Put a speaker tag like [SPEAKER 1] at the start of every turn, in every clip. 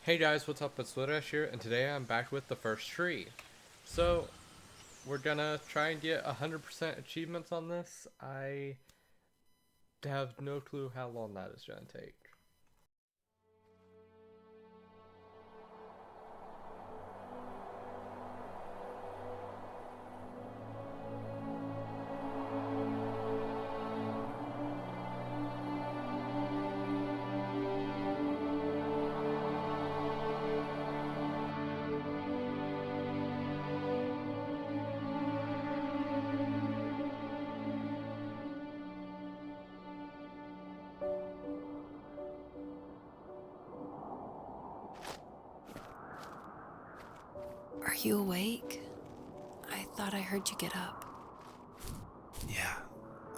[SPEAKER 1] Hey guys, what's up? It's Lidash here, and today I'm back with the first tree. So, we're gonna try and get 100% achievements on this. I have no clue how long that is gonna take.
[SPEAKER 2] Are you awake? I thought I heard you get up.
[SPEAKER 3] Yeah,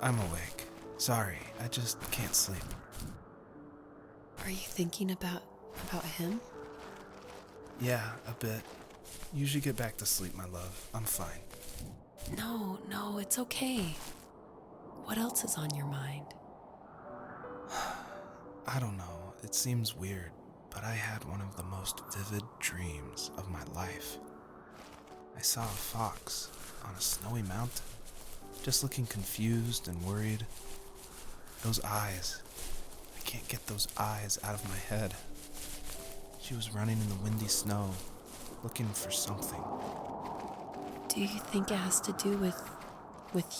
[SPEAKER 3] I'm awake. Sorry, I just can't sleep.
[SPEAKER 2] Are you thinking about him?
[SPEAKER 3] Yeah, a bit. Usually get back to sleep, my love. I'm fine.
[SPEAKER 2] No, it's okay. What else is on your mind?
[SPEAKER 3] I don't know, it seems weird, but I had one of the most vivid dreams of my life. I saw a fox on a snowy mountain, just looking confused and worried. Those eyes. I can't get those eyes out of my head. She was running in the windy snow, looking for something.
[SPEAKER 2] Do you think it has to do with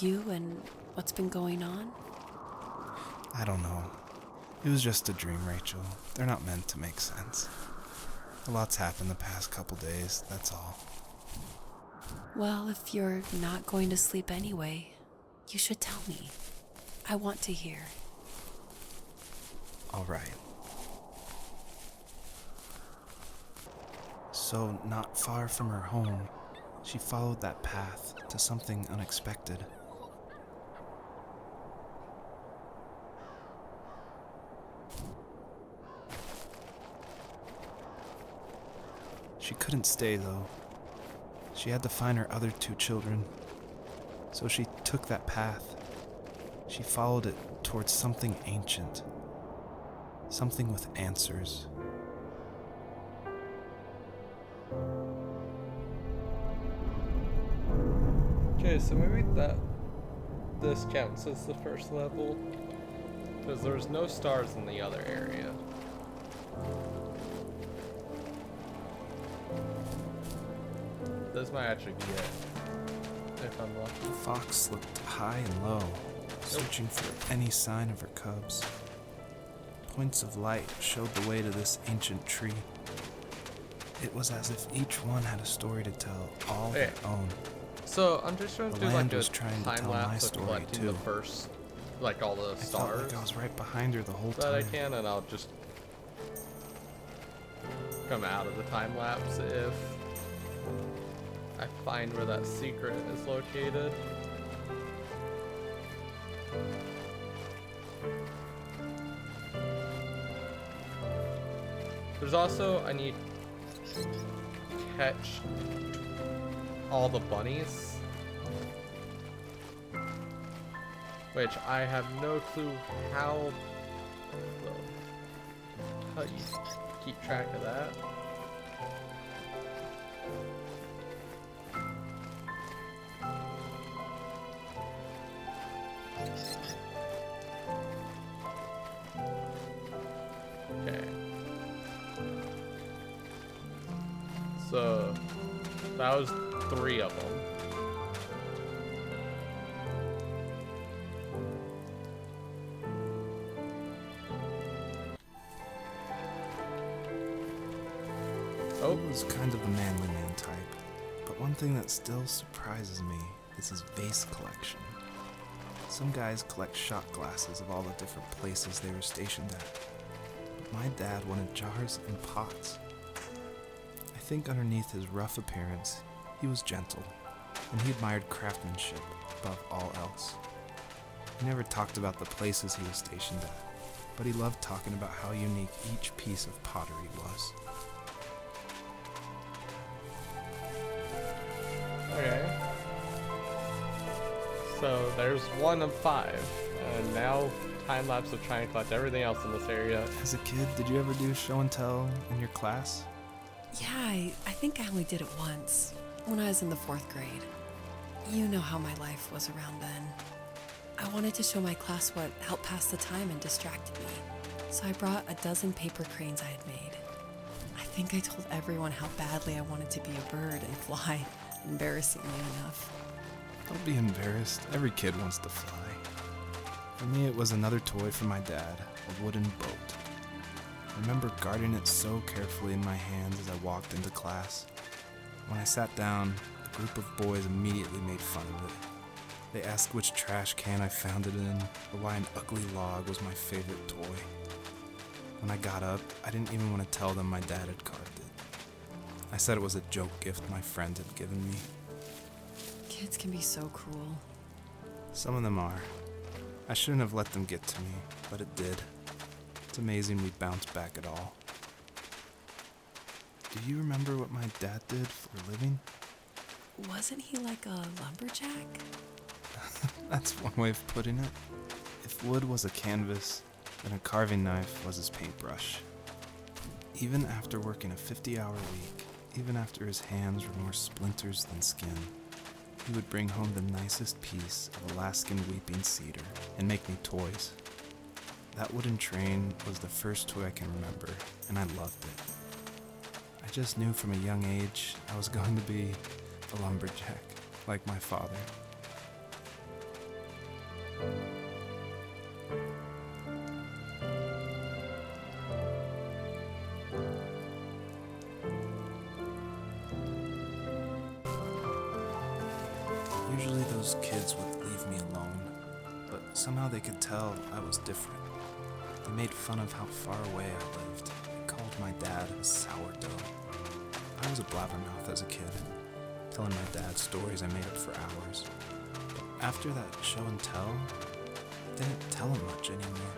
[SPEAKER 2] you and what's been going on?
[SPEAKER 3] I don't know. It was just a dream, Rachel. They're not meant to make sense. A lot's happened the past couple days, that's all.
[SPEAKER 2] Well, if you're not going to sleep anyway, you should tell me. I want to hear.
[SPEAKER 3] All right. So, not far from her home, she followed that path to something unexpected. She couldn't stay, though. She had to find her other two children. So she took that path. She followed it towards something ancient. Something with answers.
[SPEAKER 1] Okay, so maybe this counts as the first level, because there's no stars in the other area. This might actually be it, if I'm lucky.
[SPEAKER 3] The fox looked high and low, searching for any sign of her cubs. Points of light showed the way to this ancient tree. It was as if each one had a story to tell, all their own.
[SPEAKER 1] So I'm just trying to
[SPEAKER 3] The
[SPEAKER 1] do
[SPEAKER 3] land
[SPEAKER 1] like a
[SPEAKER 3] was trying to
[SPEAKER 1] time
[SPEAKER 3] tell my
[SPEAKER 1] lapse of
[SPEAKER 3] story,
[SPEAKER 1] collecting
[SPEAKER 3] too.
[SPEAKER 1] the first, like all the
[SPEAKER 3] I felt
[SPEAKER 1] stars
[SPEAKER 3] like I was right behind her the whole
[SPEAKER 1] that I
[SPEAKER 3] time.
[SPEAKER 1] can, and I'll just come out of the time lapse if I find where that secret is located. There's also, I need to catch all the bunnies, which I have no clue how you keep track of that. Okay. So that was 3 of them. Oh,
[SPEAKER 3] He was kind of a manly man type, but one thing that still surprises me is his vase collection. Some guys collect shot glasses of all the different places they were stationed at, but my dad wanted jars and pots. I think underneath his rough appearance, he was gentle, and he admired craftsmanship above all else. He never talked about the places he was stationed at, but he loved talking about how unique each piece of pottery was.
[SPEAKER 1] okay. So there's 1 of 5, and now time lapse of trying to collect everything else in this area.
[SPEAKER 3] As a kid, did you ever do show and tell in your class?
[SPEAKER 2] Yeah, I think I only did it once, when I was in the 4th grade. You know how my life was around then. I wanted to show my class what helped pass the time and distracted me, so I brought a dozen paper cranes I had made. I think I told everyone how badly I wanted to be a bird and fly, embarrassingly enough.
[SPEAKER 3] Don't be embarrassed. Every kid wants to fly. For me, it was another toy from my dad, a wooden boat. I remember guarding it so carefully in my hands as I walked into class. When I sat down, a group of boys immediately made fun of it. They asked which trash can I found it in, or why an ugly log was my favorite toy. When I got up, I didn't even want to tell them my dad had carved it. I said it was a joke gift my friend had given me.
[SPEAKER 2] Kids can be so cruel.
[SPEAKER 3] Some of them are. I shouldn't have let them get to me, but it did. It's amazing we bounced back at all. Do you remember what my dad did for a living?
[SPEAKER 2] Wasn't he like a lumberjack?
[SPEAKER 3] That's one way of putting it. If wood was a canvas, then a carving knife was his paintbrush. Even after working a 50-hour week, even after his hands were more splinters than skin, he would bring home the nicest piece of Alaskan weeping cedar and make me toys. That wooden train was the first toy I can remember, and I loved it. I just knew from a young age I was going to be a lumberjack, like my father. Usually those kids would leave me alone, but somehow they could tell I was different. They made fun of how far away I lived. They called my dad a sourdough. I was a blabbermouth as a kid, telling my dad stories I made up for hours. But after that show and tell, I didn't tell him much anymore.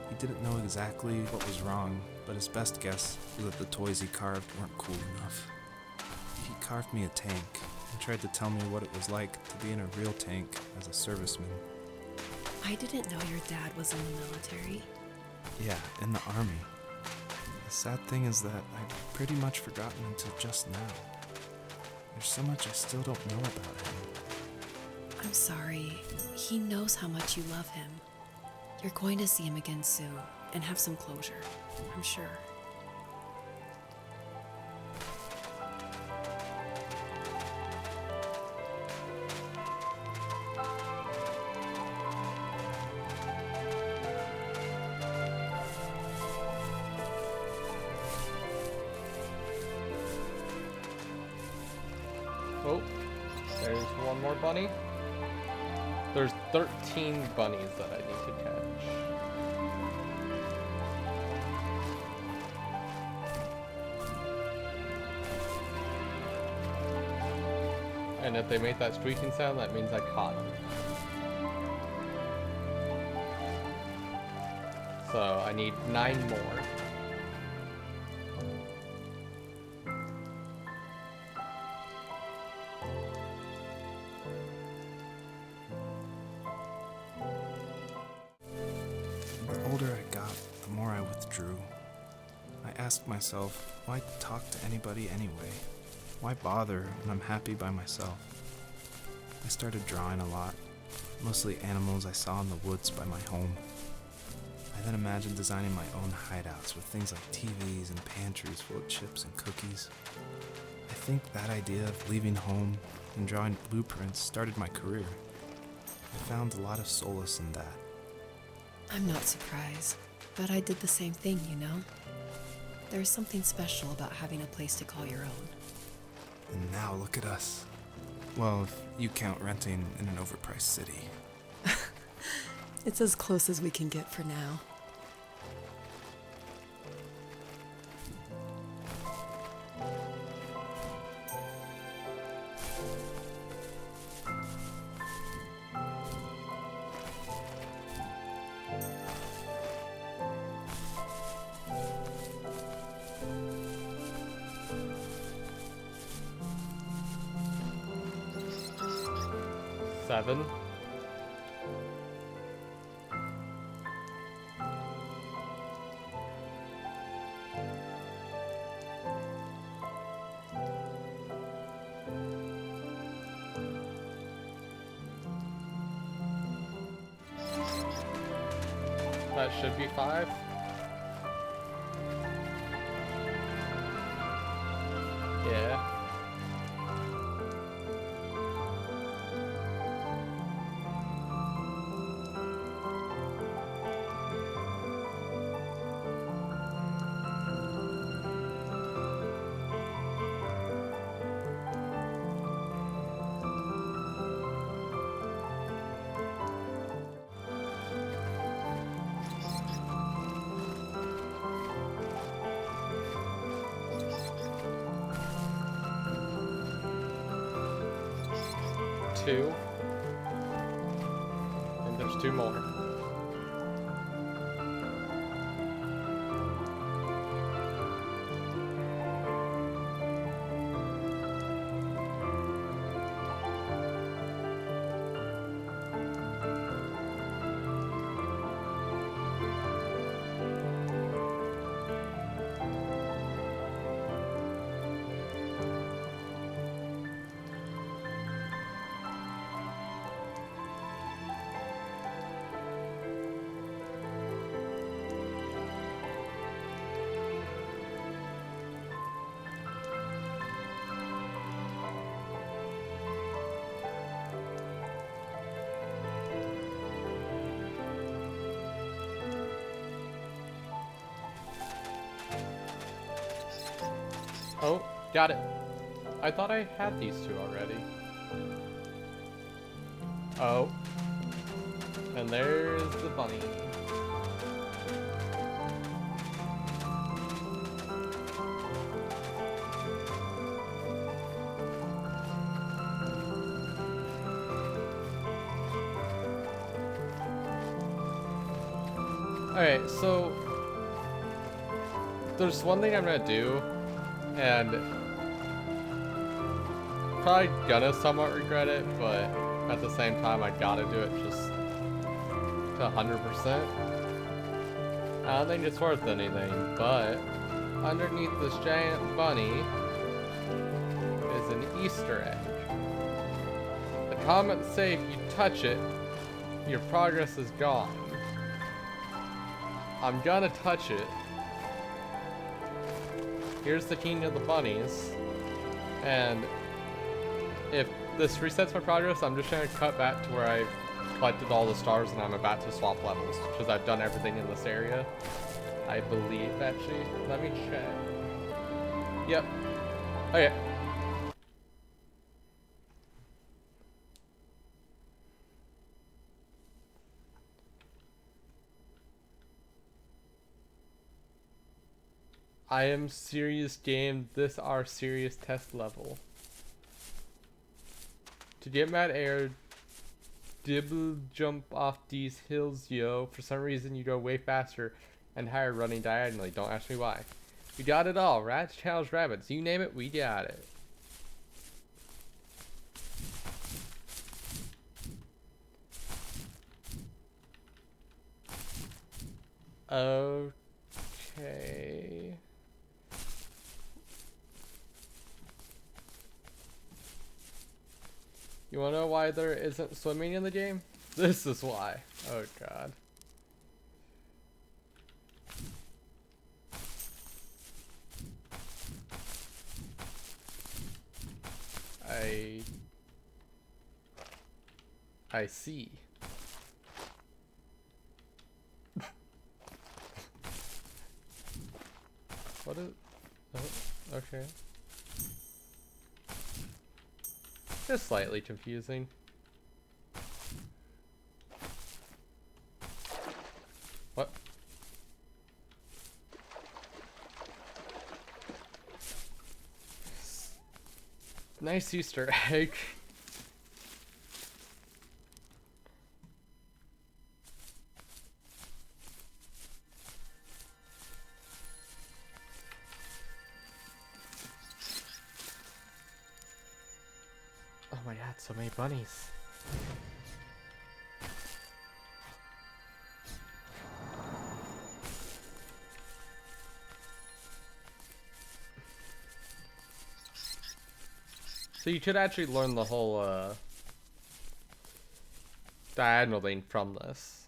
[SPEAKER 3] He didn't know exactly what was wrong, but his best guess was that the toys he carved weren't cool enough. He carved me a tank and tried to tell me what it was like to be in a real tank as a serviceman.
[SPEAKER 2] I didn't know your dad was in the military.
[SPEAKER 3] Yeah, in the army. The sad thing is that I've pretty much forgotten until just now. There's so much I still don't know about him.
[SPEAKER 2] I'm sorry. He knows how much you love him. You're going to see him again soon and have some closure, I'm sure.
[SPEAKER 1] Oh, there's one more bunny. There's 13 bunnies that I need to catch. And if they make that squeaking sound, that means I caught them. So I need 9 more.
[SPEAKER 3] The older I got, the more I withdrew. I asked myself, why talk to anybody anyway? Why bother when I'm happy by myself? I started drawing a lot, mostly animals I saw in the woods by my home. I then imagined designing my own hideouts with things like TVs and pantries full of chips and cookies. I think that idea of leaving home and drawing blueprints started my career. I found a lot of solace in that.
[SPEAKER 2] I'm not surprised, but I did the same thing, you know? There's something special about having a place to call your own.
[SPEAKER 3] And now look at us. Well, if you count renting in an overpriced city.
[SPEAKER 2] It's as close as we can get for now.
[SPEAKER 1] that should be 5. Yeah. Two. And there's 2 more. Oh, got it. I thought I had these 2 already. Oh. And there's the bunny. Alright, so there's one thing I'm gonna do, and probably gonna somewhat regret it, but at the same time I gotta do it just to 100%. I don't think it's worth anything, but underneath this giant bunny is an Easter egg. The comments say if you touch it, your progress is gone. I'm gonna touch it. Here's the king of the bunnies. And if this resets my progress, I'm just gonna cut back to where I collected all the stars and I'm about to swap levels. Because I've done everything in this area. I believe, actually. Let me check. Yep. Okay. I am serious game. This our serious test level. To get mad air, dibble jump off these hills, yo. For some reason you go way faster and higher running diagonally. Don't ask me why. We got it all. Rats, cows, rabbits. You name it, we got it. Okay. You wanna know why there isn't swimming in the game? This is why. Oh god. I see. What is... Oh, okay. Just slightly confusing. What? Nice Easter egg. Oh my god, so many bunnies. So you could actually learn the whole diagonaling from this.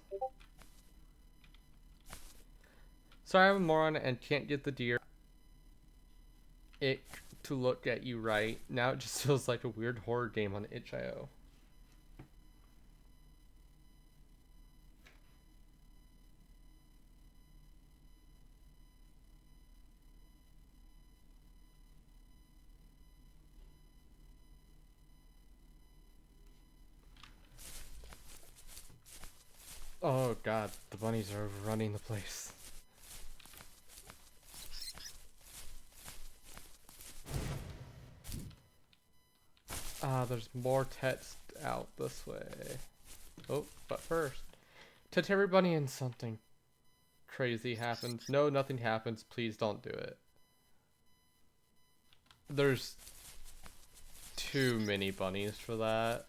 [SPEAKER 1] Sorry I'm a moron and can't get the deer it to look at you right. Now it just feels like a weird horror game on itch.io. Oh god, the bunnies are running the place. There's more text out this way. Oh, but first, touch every bunny and something crazy happens. No, nothing happens. Please don't do it. There's too many bunnies for that.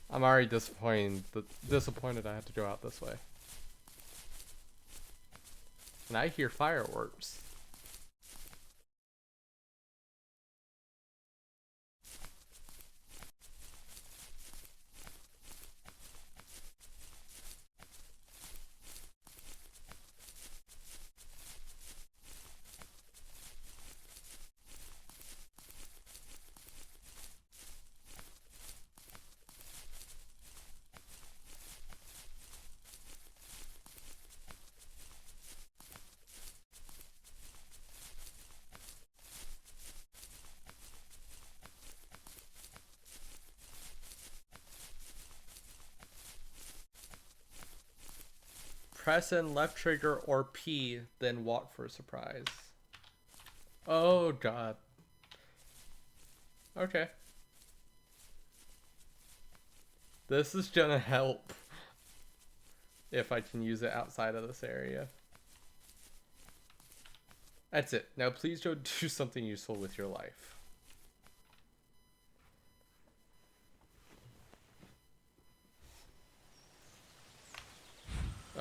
[SPEAKER 1] I'm already disappointed I had to go out this way. And I hear fireworks. Press in left trigger or P, then walk for a surprise. Oh god. Okay. This is gonna help if I can use it outside of this area. That's it. Now please go do something useful with your life.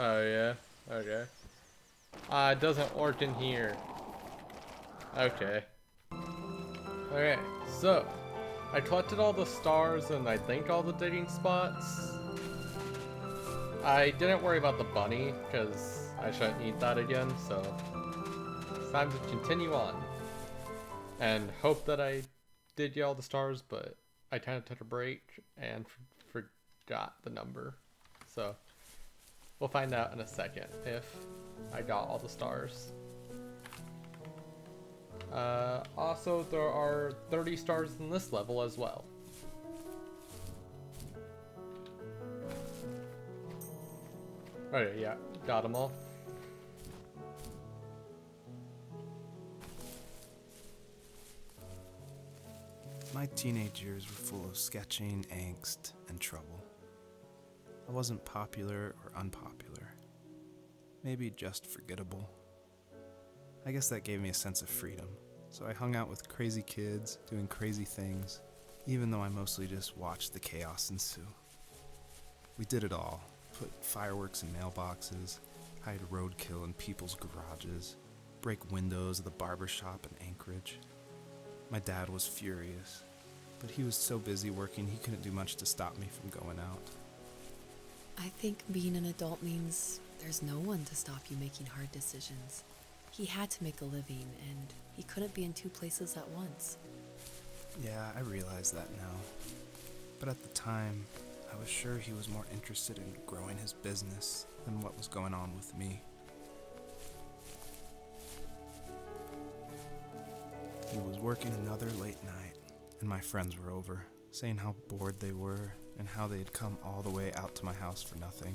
[SPEAKER 1] Oh yeah, okay. It doesn't work in here. Okay. Okay, so I collected all the stars and I think all the digging spots. I didn't worry about the bunny because I shouldn't need that again, so it's time to continue on. And hope that I did get all the stars, but I kind of took a break and forgot the number. So we'll find out in a second if I got all the stars. Also, there are 30 stars in this level as well. Okay, yeah, got them all.
[SPEAKER 3] My teenage years were full of sketching, angst, and trouble. I wasn't popular or unpopular. Maybe just forgettable. I guess that gave me a sense of freedom, so I hung out with crazy kids, doing crazy things, even though I mostly just watched the chaos ensue. We did it all. Put fireworks in mailboxes, hide roadkill in people's garages, break windows of the barber shop in Anchorage. My dad was furious, but he was so busy working he couldn't do much to stop me from going out.
[SPEAKER 2] I think being an adult means there's no one to stop you making hard decisions. He had to make a living, and he couldn't be in two places at once.
[SPEAKER 3] Yeah, I realize that now. But at the time, I was sure he was more interested in growing his business than what was going on with me. He was working another late night, and my friends were over, saying how bored they were and how they had come all the way out to my house for nothing.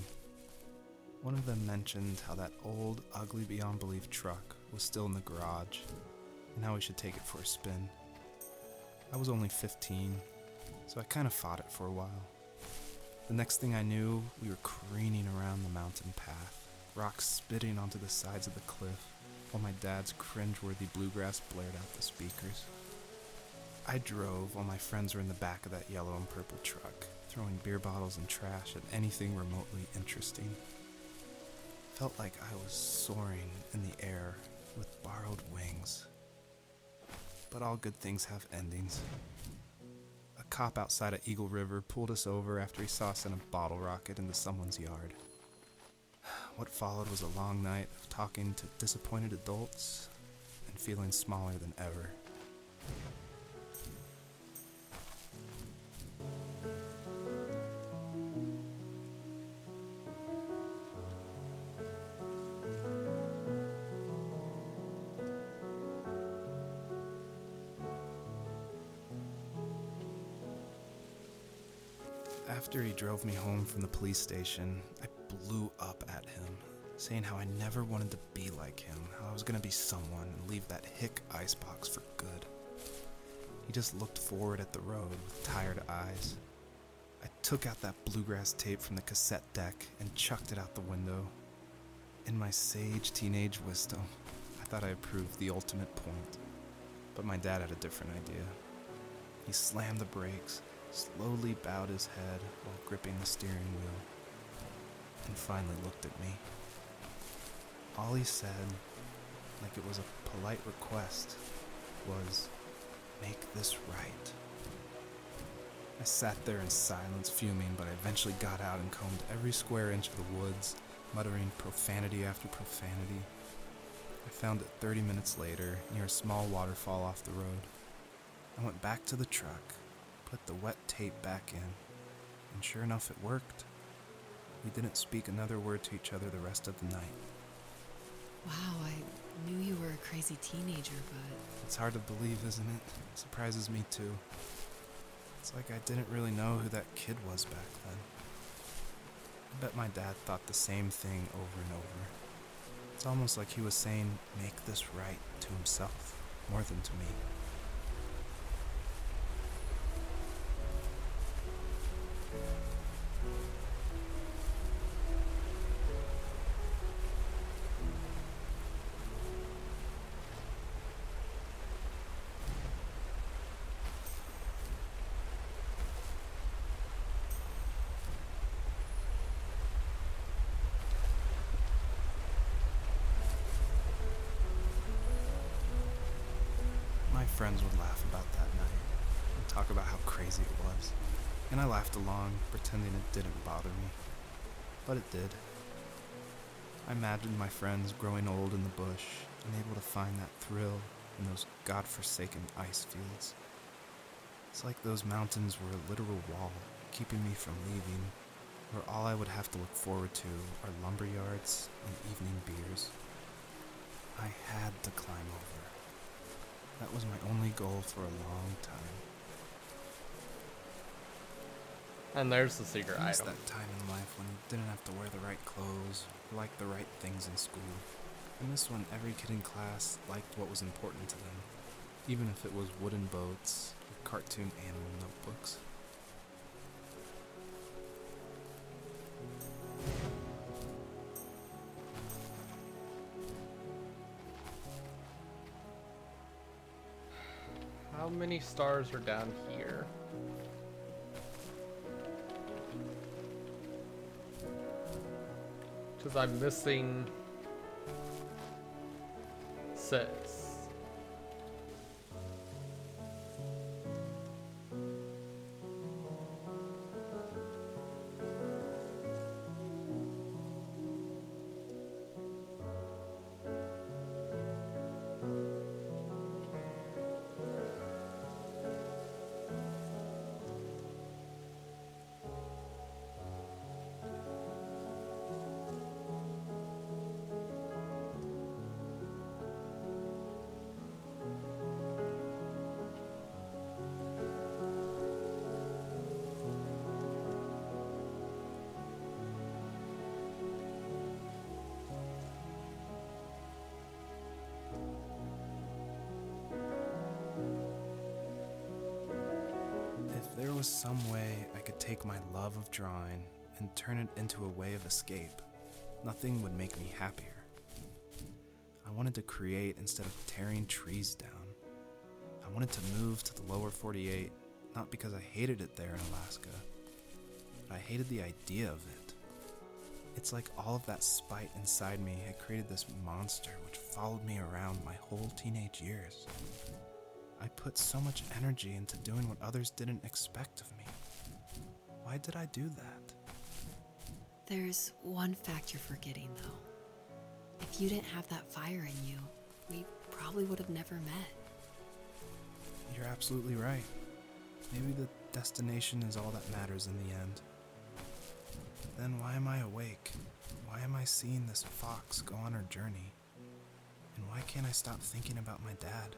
[SPEAKER 3] One of them mentioned how that old, ugly beyond belief truck was still in the garage, and how we should take it for a spin. I was only 15, so I kind of fought it for a while. The next thing I knew, we were careening around the mountain path, rocks spitting onto the sides of the cliff, while my dad's cringeworthy bluegrass blared out the speakers. I drove while my friends were in the back of that yellow and purple truck, throwing beer bottles and trash at anything remotely interesting. Felt like I was soaring in the air with borrowed wings. But all good things have endings. A cop outside of Eagle River pulled us over after he saw us send a bottle rocket into someone's yard. What followed was a long night of talking to disappointed adults and feeling smaller than ever. After he drove me home from the police station, I blew up at him, saying how I never wanted to be like him, how I was going to be someone and leave that hick icebox for good. He just looked forward at the road with tired eyes. I took out that bluegrass tape from the cassette deck and chucked it out the window. In my sage teenage wisdom, I thought I approved the ultimate point, but my dad had a different idea. He slammed the brakes, slowly bowed his head while gripping the steering wheel, and finally looked at me. All he said, like it was a polite request, was, "Make this right." I sat there in silence, fuming, but I eventually got out and combed every square inch of the woods, muttering profanity after profanity. I found it 30 minutes later, near a small waterfall off the road. I went back to the truck, put the wet tape back in, and sure enough it worked. We didn't speak another word to each other the rest of the night.
[SPEAKER 2] Wow, I knew you were a crazy teenager, but...
[SPEAKER 3] It's hard to believe, isn't it? It surprises me too. It's like I didn't really know who that kid was back then. I bet my dad thought the same thing over and over. It's almost like he was saying, "Make this right," to himself, more than to me. My friends would laugh about that night and talk about how crazy it was, and I laughed along, pretending it didn't bother me. But it did. I imagined my friends growing old in the bush and able to find that thrill in those godforsaken ice fields. It's like those mountains were a literal wall keeping me from leaving, where all I would have to look forward to are lumber yards and evening beers. I had to climb over. That was my only goal for a long time.
[SPEAKER 1] And there's the secret
[SPEAKER 3] I missed
[SPEAKER 1] item.
[SPEAKER 3] that time in life when you didn't have to wear the right clothes or like the right things in school. I miss when every kid in class liked what was important to them, even if it was wooden boats or cartoon animal notebooks.
[SPEAKER 1] How many stars are down here? Because I'm missing 6.
[SPEAKER 3] If there was some way I could take my love of drawing and turn it into a way of escape, nothing would make me happier. I wanted to create instead of tearing trees down. I wanted to move to the lower 48, not because I hated it there in Alaska, but I hated the idea of it. It's like all of that spite inside me had created this monster which followed me around my whole teenage years. I put so much energy into doing what others didn't expect of me. Why did I do that?
[SPEAKER 2] There's one fact you're forgetting, though. If you didn't have that fire in you, we probably would have never met.
[SPEAKER 3] You're absolutely right. Maybe the destination is all that matters in the end. But then why am I awake? Why am I seeing this fox go on her journey? And why can't I stop thinking about my dad?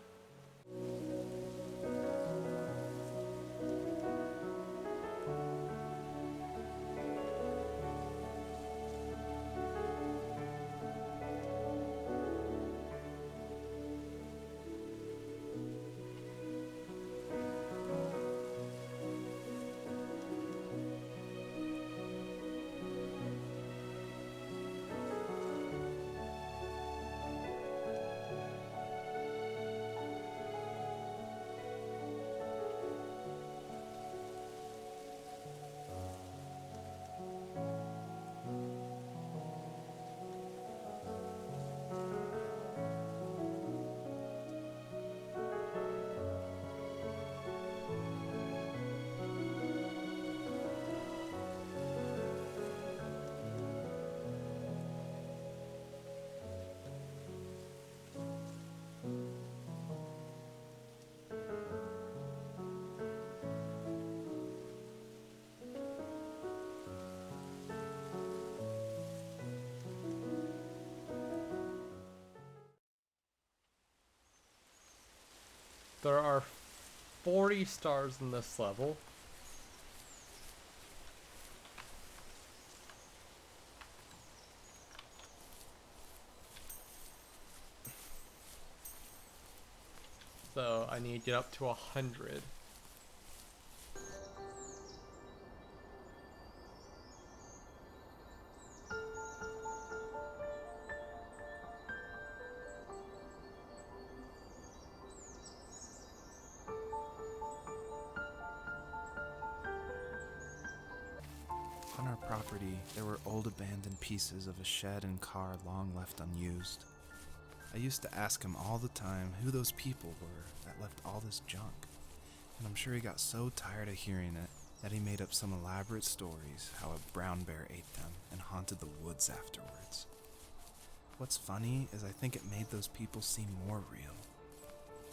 [SPEAKER 1] There are 40 stars in this level. So I need to get up to 100.
[SPEAKER 3] On our property, there were old abandoned pieces of a shed and car long left unused. I used to ask him all the time who those people were that left all this junk, and I'm sure he got so tired of hearing it that he made up some elaborate stories how a brown bear ate them and haunted the woods afterwards. What's funny is I think it made those people seem more real,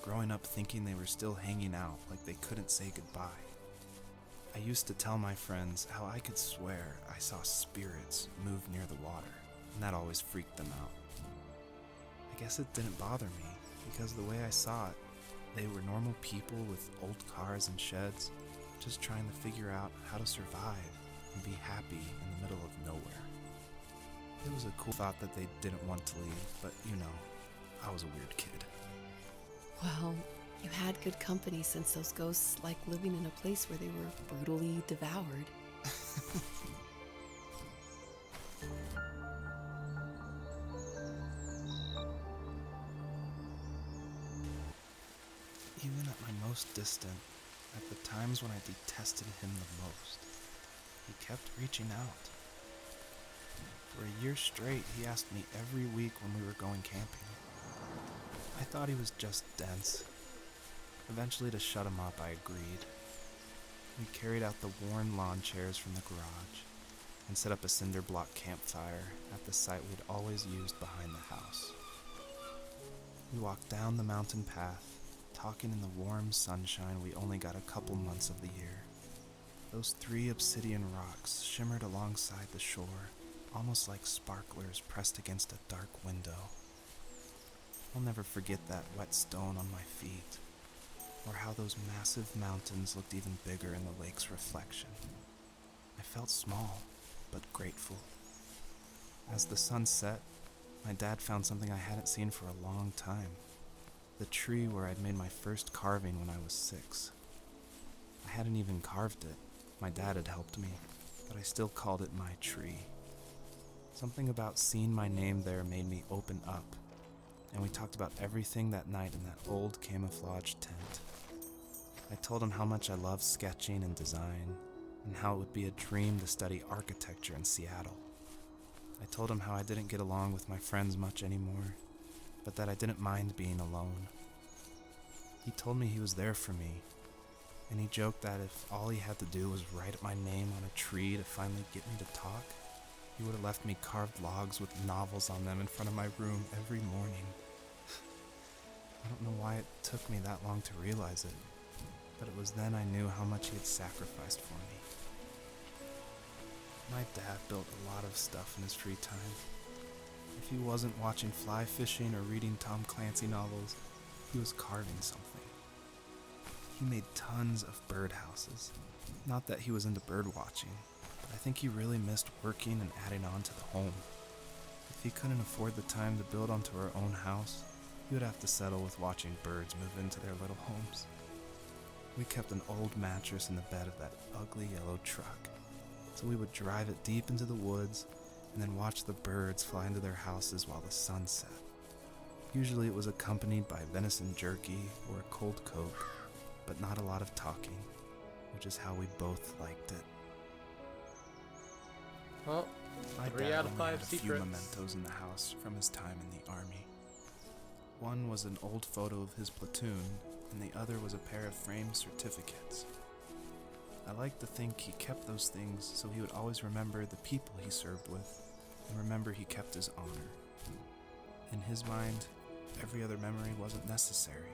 [SPEAKER 3] growing up thinking they were still hanging out like they couldn't say goodbye. I used to tell my friends how I could swear I saw spirits move near the water, and that always freaked them out. I guess it didn't bother me, because the way I saw it, they were normal people with old cars and sheds, just trying to figure out how to survive and be happy in the middle of nowhere. It was a cool thought that they didn't want to leave, but you know, I was a weird kid.
[SPEAKER 2] Well, you had good company since those ghosts like living in a place where they were brutally devoured.
[SPEAKER 3] Even at my most distant, at the times when I detested him the most, he kept reaching out. For a year straight, he asked me every week when we were going camping. I thought he was just dense. Eventually, to shut him up, I agreed. We carried out the worn lawn chairs from the garage and set up a cinder block campfire at the site we'd always used behind the house. We walked down the mountain path, talking in the warm sunshine we only got a couple months of the year. Those 3 obsidian rocks shimmered alongside the shore, almost like sparklers pressed against a dark window. I'll never forget that wet stone on my feet, or how those massive mountains looked even bigger in the lake's reflection. I felt small, but grateful. As the sun set, my dad found something I hadn't seen for a long time. The tree where I'd made my first carving when I was 6. I hadn't even carved it. My dad had helped me, but I still called it my tree. Something about seeing my name there made me open up, and we talked about everything that night in that old camouflage tent. I told him how much I loved sketching and design, and how it would be a dream to study architecture in Seattle. I told him how I didn't get along with my friends much anymore, but that I didn't mind being alone. He told me he was there for me, and he joked that if all he had to do was write my name on a tree to finally get me to talk, he would have left me carved logs with novels on them in front of my room every morning. I don't know why it took me that long to realize it, but it was then I knew how much he had sacrificed for me. My dad built a lot of stuff in his free time. If he wasn't watching fly fishing or reading Tom Clancy novels, he was carving something. He made tons of birdhouses. Not that he was into bird watching, but I think he really missed working and adding on to the home. If he couldn't afford the time to build onto our own house, he would have to settle with watching birds move into their little homes. We kept an old mattress in the bed of that ugly yellow truck, so we would drive it deep into the woods and then watch the birds fly into their houses while the sun set. Usually it was accompanied by venison jerky or a cold Coke, but not a lot of talking, which is how we both liked it.
[SPEAKER 1] Well,
[SPEAKER 3] My
[SPEAKER 1] 3
[SPEAKER 3] dad
[SPEAKER 1] out of
[SPEAKER 3] only
[SPEAKER 1] 5
[SPEAKER 3] had a few
[SPEAKER 1] secrets.
[SPEAKER 3] mementos in the house from his time in the army. One was an old photo of his platoon, and the other was a pair of framed certificates. I like to think he kept those things so he would always remember the people he served with, and remember he kept his honor. In his mind, every other memory wasn't necessary.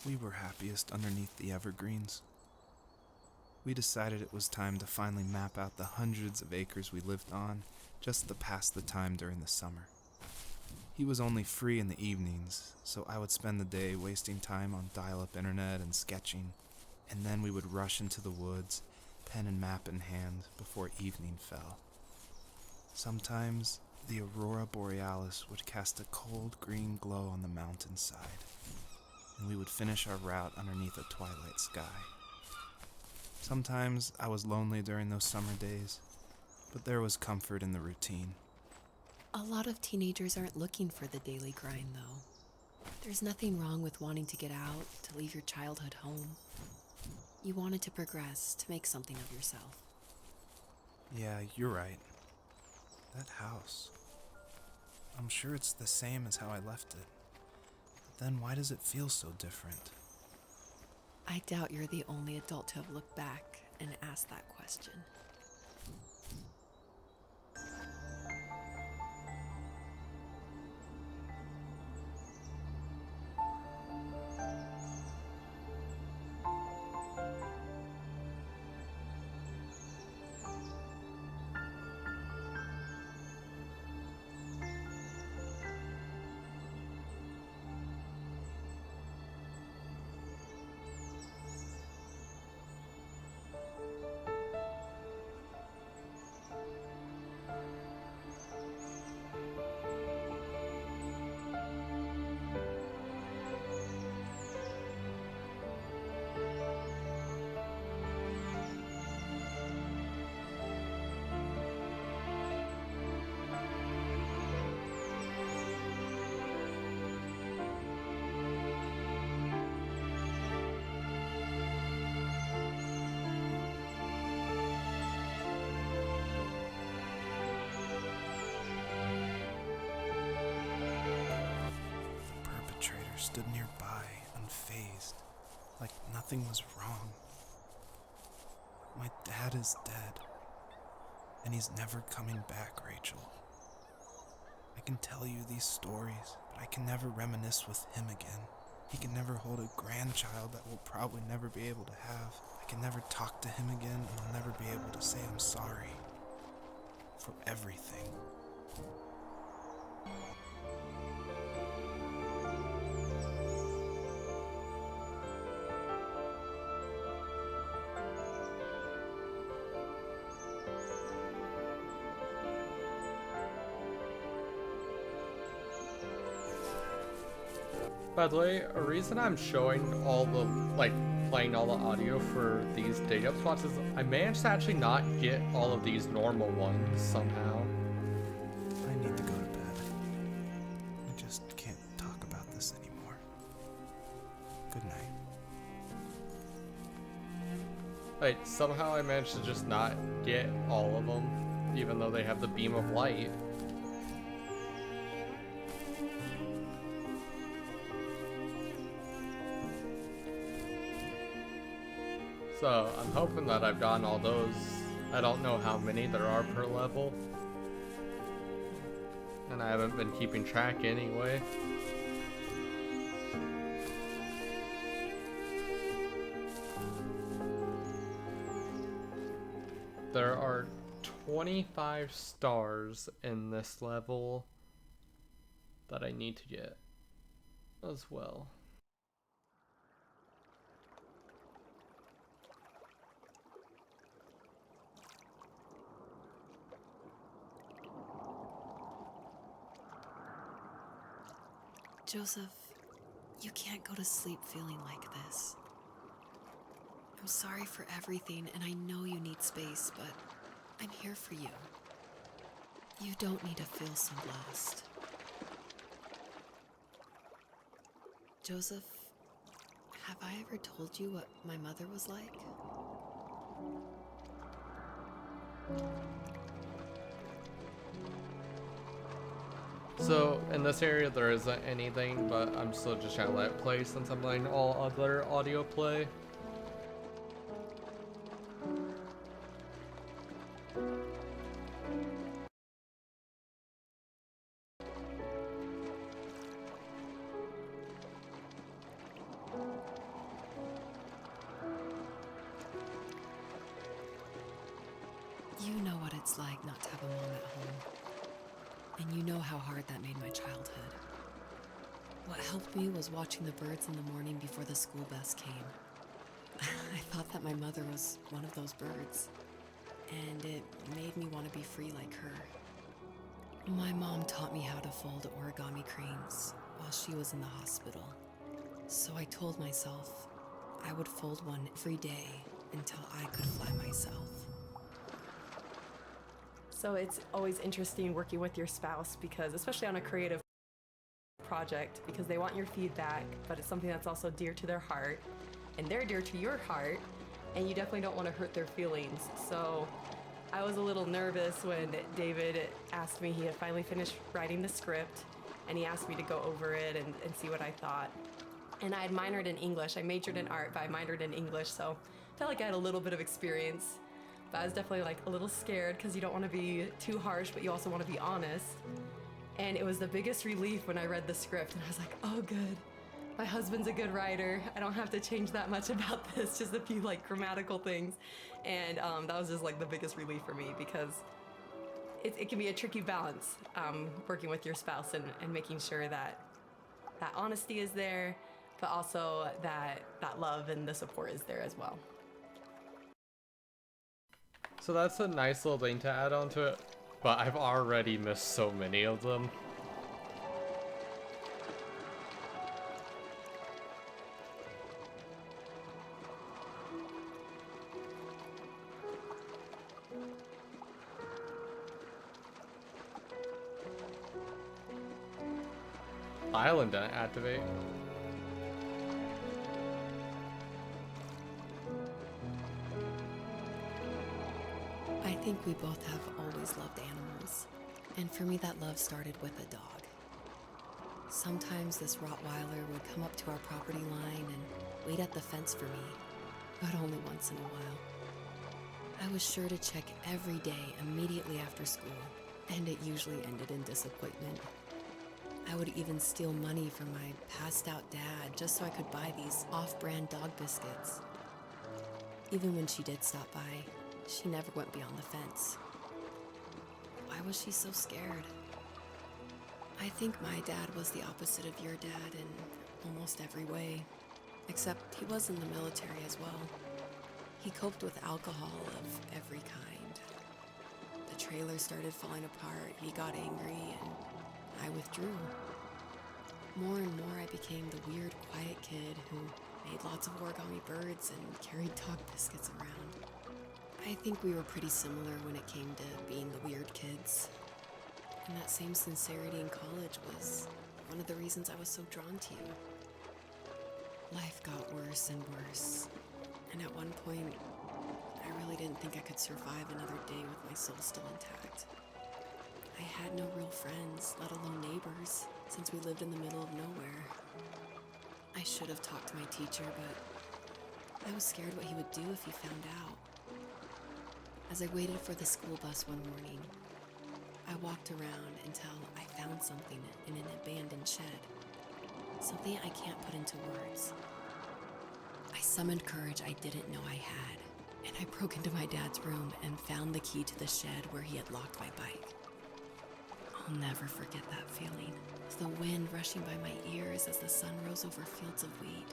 [SPEAKER 3] We were happiest underneath the evergreens. We decided it was time to finally map out the hundreds of acres we lived on just to pass the time during the summer. He was only free in the evenings, so I would spend the day wasting time on dial-up internet and sketching, and then we would rush into the woods, pen and map in hand, before evening fell. Sometimes the aurora borealis would cast a cold green glow on the mountainside, and we would finish our route underneath a twilight sky. Sometimes I was lonely during those summer days, but there was comfort in the routine.
[SPEAKER 2] A lot of teenagers aren't looking for the daily grind, though. There's nothing wrong with wanting to get out, to leave your childhood home. You wanted to progress, to make something of yourself.
[SPEAKER 3] Yeah, you're right. That house. I'm sure it's the same as how I left it. But then why does it feel so different?
[SPEAKER 2] I doubt you're the only adult to have looked back and asked that question. Stood nearby, unfazed, like nothing was wrong. My dad is dead, and he's never coming back, Rachel. I can tell you these stories, but I can never reminisce with him again.
[SPEAKER 3] He can never hold a grandchild that we'll probably never be able to have. I can never talk to him again, and I'll never be able to say I'm sorry for everything.
[SPEAKER 1] By the way, a reason I'm showing all the, playing all the audio for these data spots is I managed to actually not get all of these normal ones somehow.
[SPEAKER 3] I need to go to bed. I just can't talk about this anymore. Good night.
[SPEAKER 1] Like, somehow I managed to just not get all of them, even though they have the beam of light. So, I'm hoping that I've gotten all those. I don't know how many there are per level. And I haven't been keeping track anyway. There are 25 stars in this level that I need to get as well.
[SPEAKER 2] Joseph, you can't go to sleep feeling like this. I'm sorry for everything, and I know you need space, but I'm here for you. You don't need to feel so lost. Joseph, have I ever told you what my mother was like?
[SPEAKER 1] So, in this area there isn't anything, but I'm still just trying to let it play since I'm letting all other audio play.
[SPEAKER 2] You know what it's like not to have a mom at home. And you know how hard that made my childhood. What helped me was watching the birds in the morning before the school bus came. I thought that my mother was one of those birds, and it made me want to be free like her. My mom taught me how to fold origami cranes while she was in the hospital. So I told myself I would fold one every day until I could fly myself.
[SPEAKER 4] So it's always interesting working with your spouse because, especially on a creative project, because they want your feedback, but it's something that's also dear to their heart, and they're dear to your heart, and you definitely don't want to hurt their feelings. So I was a little nervous when David asked me, he had finally finished writing the script, and he asked me to go over it and see what I thought. And I had minored in English. I majored in art, but I minored in English, so I felt like I had a little bit of experience. But I was definitely like a little scared because you don't want to be too harsh, but you also want to be honest. And it was the biggest relief when I read the script, and I was like, oh good, my husband's a good writer. I don't have to change that much about this, just a few like grammatical things. And that was just like the biggest relief for me because it can be a tricky balance working with your spouse and making sure that that honesty is there, but also that love and the support is there as well.
[SPEAKER 1] So that's a nice little thing to add on to it, but I've already missed so many of them. Island didn't activate.
[SPEAKER 2] I think we both have always loved animals, and for me that love started with a dog. Sometimes this Rottweiler would come up to our property line and wait at the fence for me, but only once in a while. I was sure to check every day immediately after school, and it usually ended in disappointment. I would even steal money from my passed out dad just so I could buy these off-brand dog biscuits. Even when she did stop by, she never went beyond the fence. Why was she so scared? I think my dad was the opposite of your dad in almost every way, except he was in the military as well. He coped with alcohol of every kind. The trailer started falling apart, he got angry, and I withdrew. More and more I became the weird, quiet kid who made lots of origami birds and carried dog biscuits around. I think we were pretty similar when it came to being the weird kids. And that same sincerity in college was one of the reasons I was so drawn to you. Life got worse and worse, and at one point, I really didn't think I could survive another day with my soul still intact. I had no real friends, let alone neighbors, since we lived in the middle of nowhere. I should have talked to my teacher, but I was scared what he would do if he found out. As I waited for the school bus one morning, I walked around until I found something in an abandoned shed. Something I can't put into words. I summoned courage I didn't know I had, and I broke into my dad's room and found the key to the shed where he had locked my bike. I'll never forget that feeling. The wind rushing by my ears as the sun rose over fields of wheat.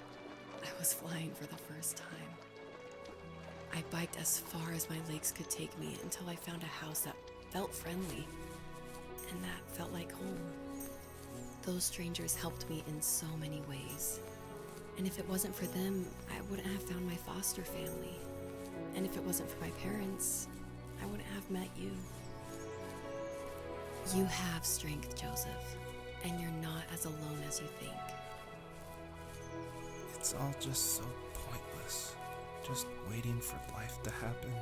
[SPEAKER 2] I was flying for the first time. I biked as far as my legs could take me until I found a house that felt friendly, and that felt like home. Those strangers helped me in so many ways. And if it wasn't for them, I wouldn't have found my foster family. And if it wasn't for my parents, I wouldn't have met you. You have strength, Joseph, and you're not as alone as you think.
[SPEAKER 3] It's all just so pointless. Just waiting for life to happen.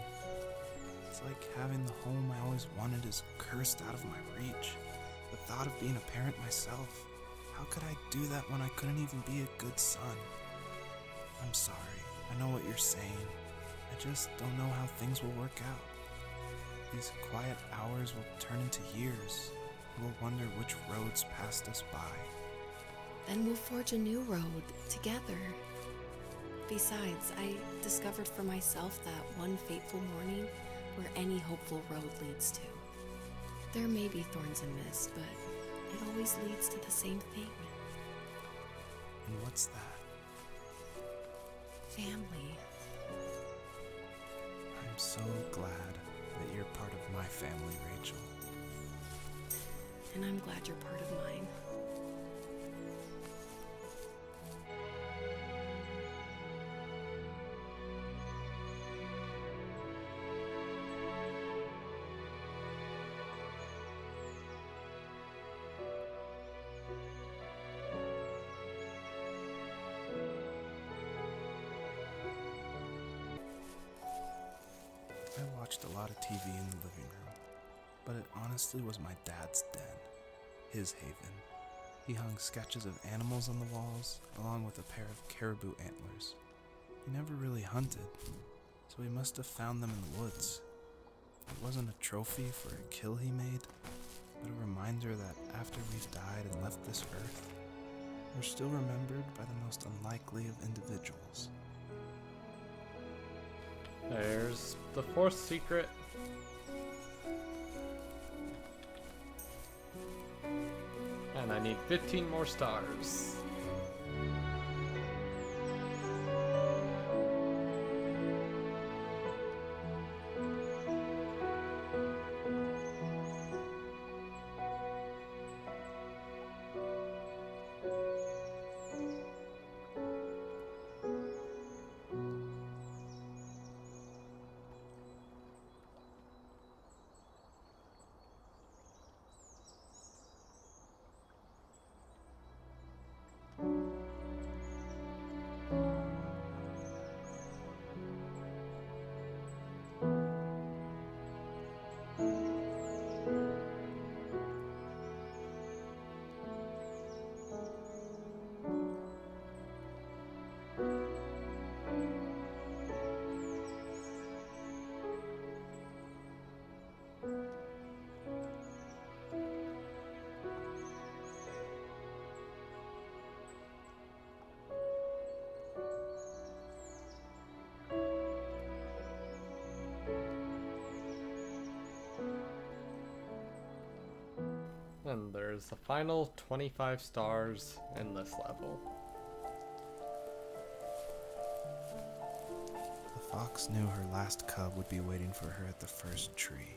[SPEAKER 3] It's like having the home I always wanted is cursed out of my reach. The thought of being a parent myself. How could I do that when I couldn't even be a good son? I'm sorry. I know what you're saying. I just don't know how things will work out. These quiet hours will turn into years. We'll wonder which roads passed us by.
[SPEAKER 2] Then we'll forge a new road together. Besides, I discovered for myself that one fateful morning where any hopeful road leads to. There may be thorns and mist, but it always leads to the same thing.
[SPEAKER 3] And what's that?
[SPEAKER 2] Family.
[SPEAKER 3] I'm so glad that you're part of my family, Rachel.
[SPEAKER 2] And I'm glad you're part of mine.
[SPEAKER 3] I watched a lot of TV in the living room, but it honestly was my dad's den, his haven. He hung sketches of animals on the walls, along with a pair of caribou antlers. He never really hunted, so he must have found them in the woods. It wasn't a trophy for a kill he made, but a reminder that after we've died and left this earth, we're still remembered by the most unlikely of individuals.
[SPEAKER 1] There's the fourth secret. And I need 15 more stars. And there's the final 25 stars in this level.
[SPEAKER 3] The fox knew her last cub would be waiting for her at the first tree.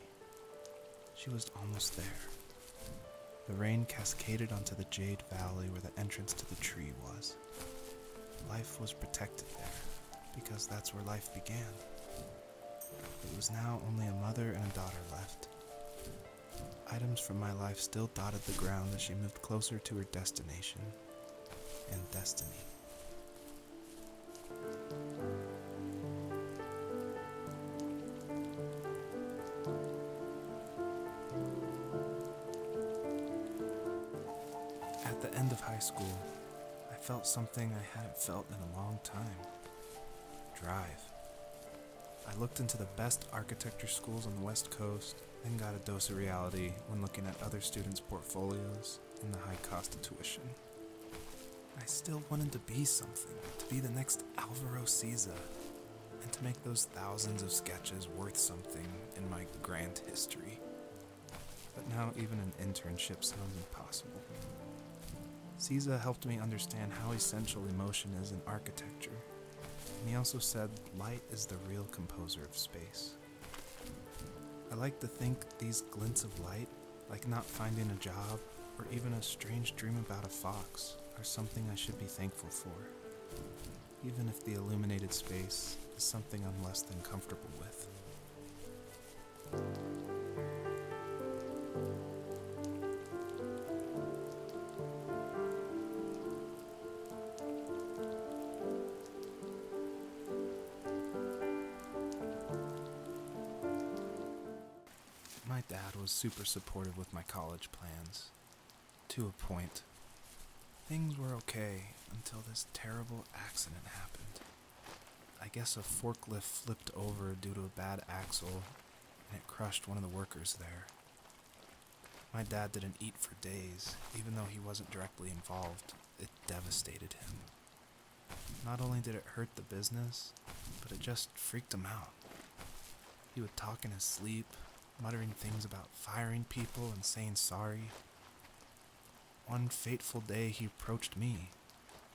[SPEAKER 3] She was almost there. The rain cascaded onto the Jade Valley where the entrance to the tree was. Life was protected there, because that's where life began. It was now only a mother and a daughter left. Items from my life still dotted the ground as she moved closer to her destination and destiny. At the end of high school, I felt something I hadn't felt in a long time. Drive. I looked into the best architecture schools on the West Coast, then got a dose of reality when looking at other students' portfolios and the high cost of tuition. I still wanted to be something, to be the next Alvaro Siza, and to make those thousands of sketches worth something in my grand history. But now even an internship sounds impossible. Siza helped me understand how essential emotion is in architecture. And he also said light is the real composer of space. I like to think these glints of light, like not finding a job or even a strange dream about a fox, are something I should be thankful for, even if the illuminated space is something I'm less than comfortable with. My dad was super supportive with my college plans. To a point. Things were okay until this terrible accident happened. I guess a forklift flipped over due to a bad axle, and it crushed one of the workers there. My dad didn't eat for days, even though he wasn't directly involved. It devastated him. Not only did it hurt the business, but it just freaked him out. He would talk in his sleep, muttering things about firing people and saying sorry. One fateful day he approached me,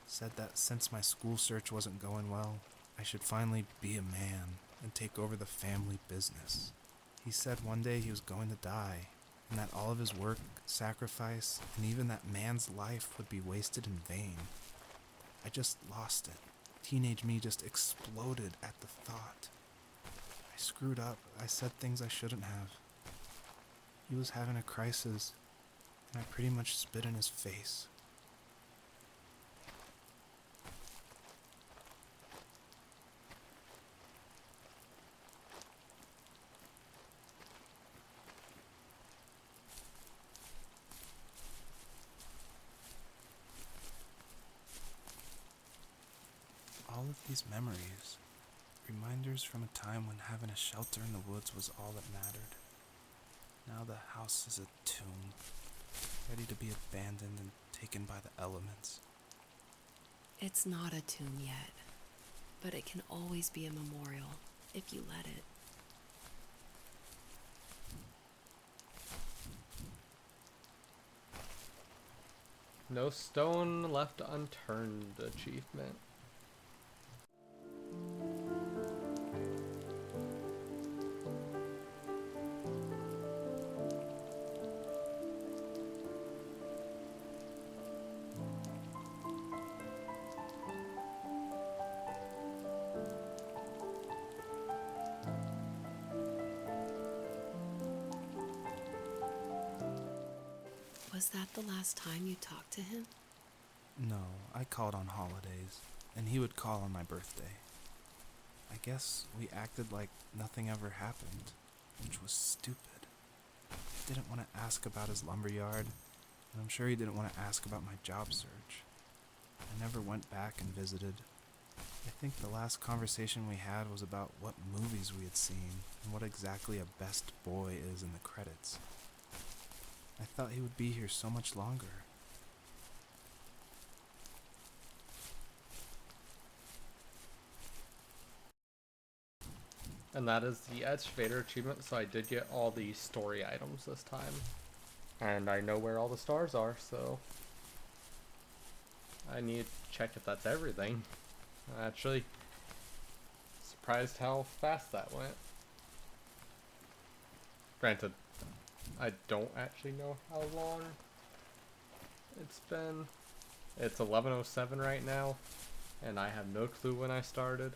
[SPEAKER 3] said that since my school search wasn't going well, I should finally be a man and take over the family business. He said one day he was going to die, and that all of his work, sacrifice, and even that man's life would be wasted in vain. I just lost it. Teenage me just exploded at the thought. I screwed up. I said things I shouldn't have. He was having a crisis, and I pretty much spit in his face. All of these memories, reminders from a time when having a shelter in the woods was all that mattered. Now the house is a tomb, ready to be abandoned and taken by the elements.
[SPEAKER 2] It's not a tomb yet, but it can always be a memorial if you let it.
[SPEAKER 1] No stone left unturned achievement.
[SPEAKER 2] Was that the last time you talked to him?
[SPEAKER 3] No, I called on holidays, and he would call on my birthday. I guess we acted like nothing ever happened, which was stupid. He didn't want to ask about his lumberyard, and I'm sure he didn't want to ask about my job search. I never went back and visited. I think the last conversation we had was about what movies we had seen and what exactly a best boy is in the credits. I thought he would be here so much longer.
[SPEAKER 1] And that is the excavator achievement, so I did get all the story items this time. And I know where all the stars are, so I need to check if that's everything. I'm actually surprised how fast that went. Granted, I don't actually know how long it's been. It's 11:07 right now, and I have no clue when I started.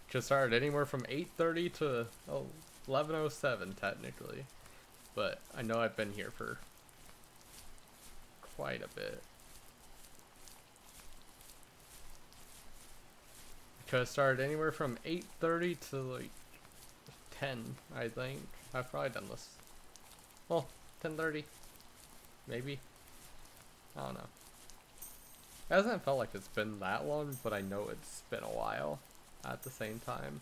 [SPEAKER 1] Just started anywhere from 8:30 to 11:07 technically, but I know I've been here for quite a bit. Could have started anywhere from 8:30 to like 10, I think. I've probably done this. Well, 10:30, maybe. I don't know. It hasn't felt like it's been that long, but I know it's been a while at the same time.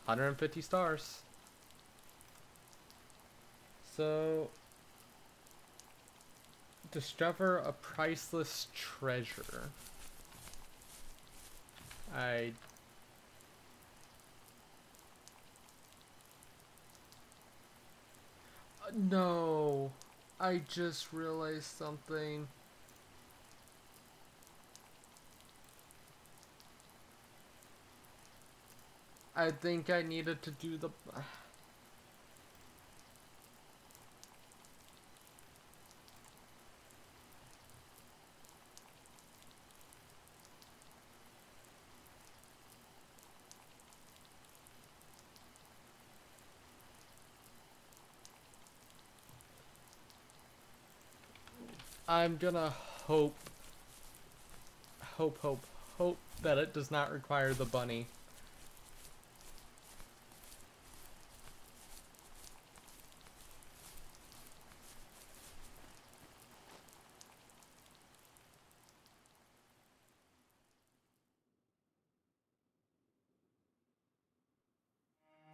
[SPEAKER 1] 150 stars. So, discover a priceless treasure. No, I just realized something. I think I needed to do the... I'm gonna hope that it does not require the bunny.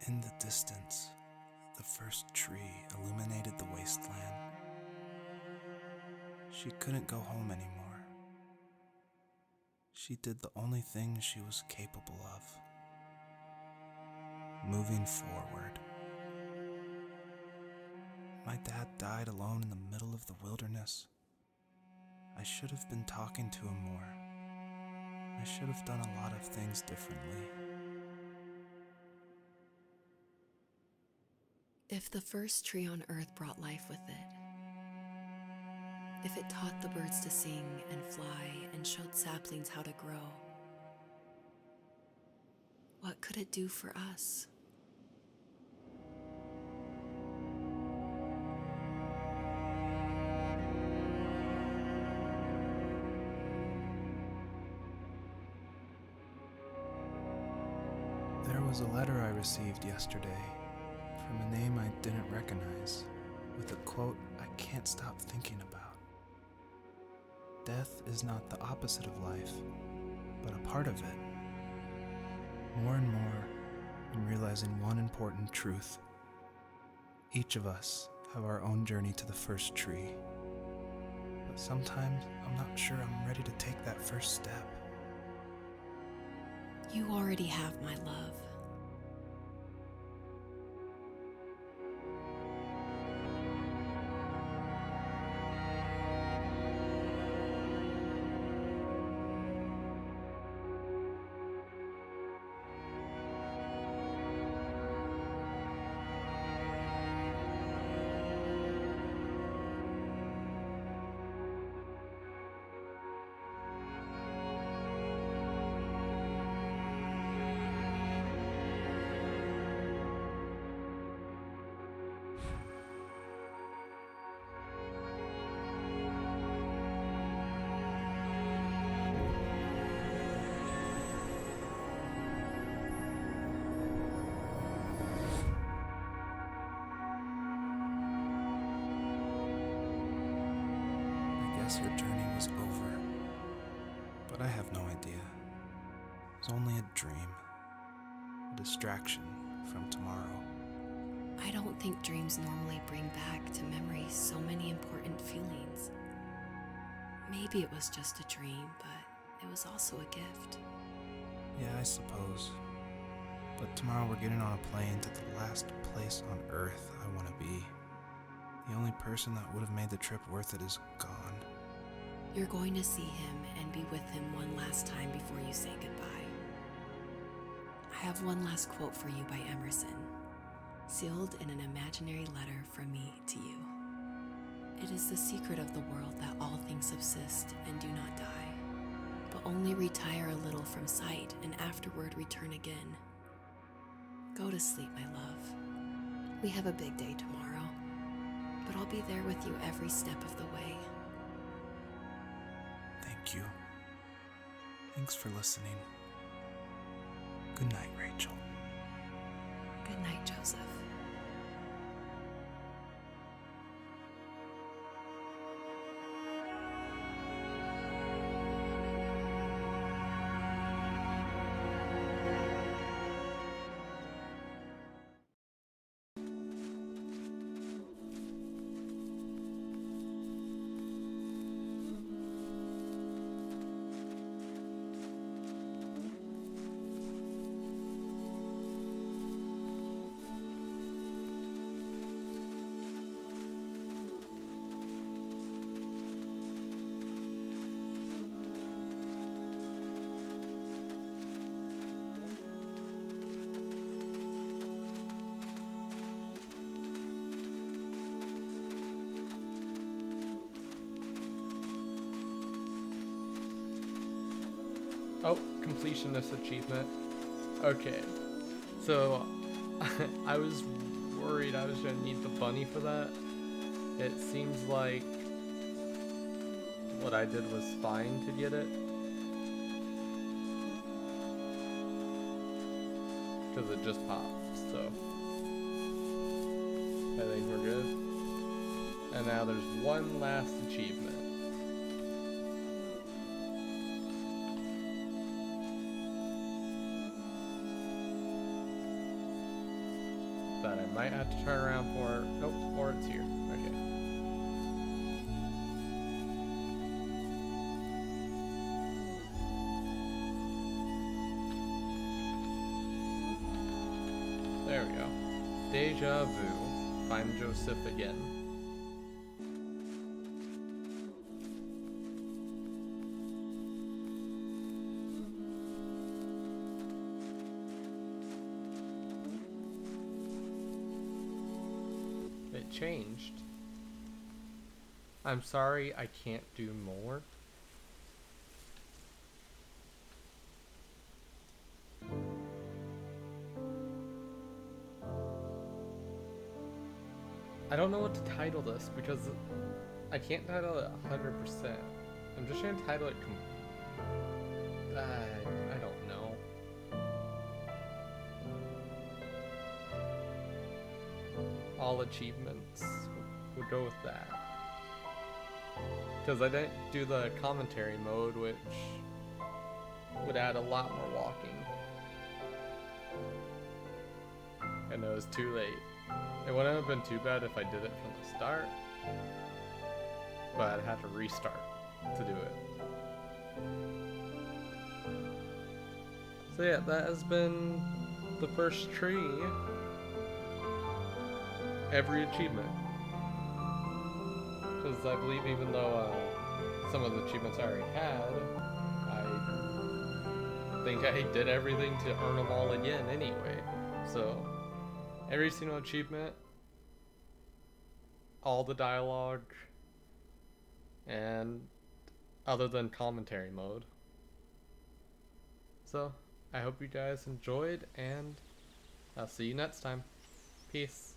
[SPEAKER 3] In the distance, the first tree illuminated the wasteland. She couldn't go home anymore. She did the only thing she was capable of: moving forward. My dad died alone in the middle of the wilderness. I should have been talking to him more. I should have done a lot of things differently.
[SPEAKER 2] If the first tree on earth brought life with it, if it taught the birds to sing and fly and showed saplings how to grow, what could it do for us?
[SPEAKER 3] There was a letter I received yesterday from a name I didn't recognize, with a quote I can't stop thinking about. Death is not the opposite of life, but a part of it. More and more, I'm realizing one important truth. Each of us have our own journey to the first tree, but sometimes I'm not sure I'm ready to take that first step.
[SPEAKER 2] You already have my love.
[SPEAKER 3] I guess your journey was over, but I have no idea. It was only a dream, a distraction from tomorrow.
[SPEAKER 2] I don't think dreams normally bring back to memory so many important feelings. Maybe it was just a dream, but it was also a gift.
[SPEAKER 3] Yeah, I suppose. But tomorrow we're getting on a plane to the last place on Earth I want to be. The only person that would have made the trip worth it is gone.
[SPEAKER 2] You're going to see him and be with him one last time before you say goodbye. I have one last quote for you by Emerson, sealed in an imaginary letter from me to you. It is the secret of the world that all things subsist and do not die, but only retire a little from sight and afterward return again. Go to sleep, my love. We have a big day tomorrow, but I'll be there with you every step of the way.
[SPEAKER 3] Thank you. Thanks for listening. Good night, Rachel.
[SPEAKER 2] Good night, Joseph.
[SPEAKER 1] Oh, completionist achievement. Okay. So, I was worried I was gonna need the bunny for that. It seems like what I did was fine to get it. Because it just popped, so. I think we're good. And now there's one last achievement. That I might have to turn around for. Nope, or it's here. Okay. There we go. Deja vu. Find Joseph again. It changed. I'm sorry, I can't do more. I don't know what to title this because I can't title it 100%. I'm just gonna title it I don't know. All achievements. We'll go with that. Because I didn't do the commentary mode, which would add a lot more walking. And it was too late. It wouldn't have been too bad if I did it from the start, but I'd have to restart to do it. So yeah, that has been the first tree. Every achievement. Because I believe even though some of the achievements I already had, I think I did everything to earn them all again anyway. So, every single achievement, all the dialogue, and other than commentary mode. So, I hope you guys enjoyed, and I'll see you next time. Peace.